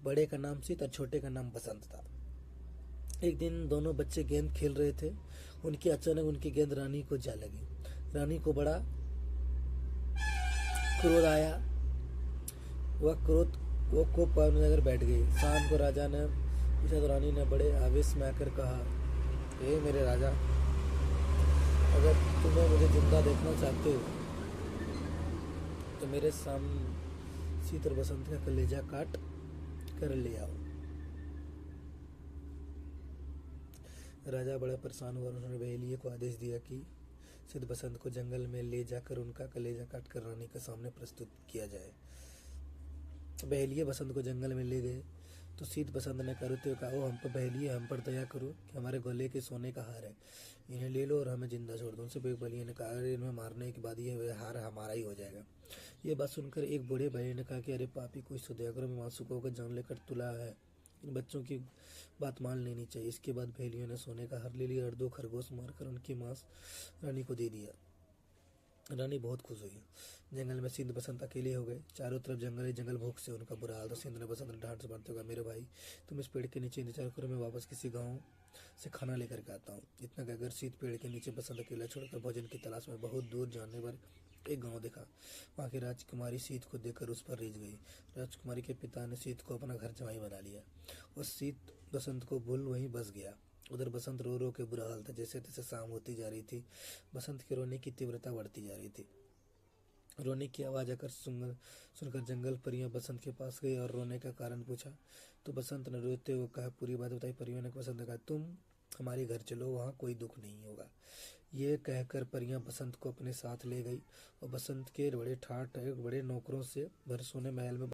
बड़े का नाम सीत और छोटे का नाम बसंत था। एक दिन दोनों बच्चे गेंद खेल रहे थे। उनकी अचानक उनकी गेंद रानी को जा लगी। रानी को बड़ा क्रोध आया। वो कोप पानी लेकर बैठ गई। शाम को राजा ने पूछा तो रानी ने बड़े आवेश में आकर कहा, हे मेरे राजा, अगर तुम्हें मुझे जिंदा देखना चाहते हो तो मेरे सामने शीत और बसंत का कलेजा काट कर ले आओ। राजा बड़ा परेशान हुआ। उन्होंने बहेलिये को आदेश दिया कि शीत बसंत को जंगल में ले जाकर उनका कलेजा काट कर रानी के सामने प्रस्तुत किया जाए। बहेलिये बसंत को जंगल में ले गए तो शीत बसंत ने करते हुए कहा, ओ हम पर बहेलिये, हम पर दया करो कि हमारे गले के सोने का हार है, इन्हें ले लो और हमें जिंदा छोड़ दो। उनसे बहेलिये ने कहा, अरे इन्हें मारने के बाद ये हार हमारा ही हो जाएगा। ये बात सुनकर एक बूढ़े भाई ने कहा कि अरे पापी, कुछ तो दया करो, मैं मासूकों का जान लेकर तुला है, इन बच्चों की बात मान लेनी चाहिए। इसके बाद बहेलियों ने सोने का हार ले लिया और 2 खरगोश मारकर उनकी मांस रानी को दे दिया। रानी बहुत खुश हुई। जंगल में शीत बसंत अकेले हो गए। चारों तरफ जंगल ही जंगल, भूख से उनका बुरा हाल था। शीत ने बसंत ने डांट से बांधते हुए कहा, मेरे भाई, तुम इस पेड़ के नीचे इंतजार करो, मैं वापस किसी गांव से खाना लेकर के आता हूँ। इतना कहकर शीत पेड़ के नीचे बसंत अकेला छोड़कर भोजन की तलाश में बहुत दूर जाने पर एक गांव देखा। वहां की राजकुमारी शीत को देखकर उस पर रिझ गई। राजकुमारी के पिता ने शीत को अपना घर जमाई बना लिया और शीत बसंत को भूल वहीं बस गया। उधर बसंत रो रो के बुरा हाल था। जैसे तैसे शाम होती जा रही थी। बसंत के रोने की तीव्रता बढ़ती जा रही थी। रोने की आवाज आकर सुनकर जंगल परियां बसंत के पास गई और रोने का कारण पूछा तो बसंत ने रोते हुए कहा, पूरी बात बताई। परियों ने बसंत ने कहा, तुम हमारे घर चलो, वहाँ कोई दुख नहीं होगा। ये कहकर परियां बसंत को अपने साथ ले गई और बसंत के बड़े ठाठ बड़े नौकरों से भर सोने महल में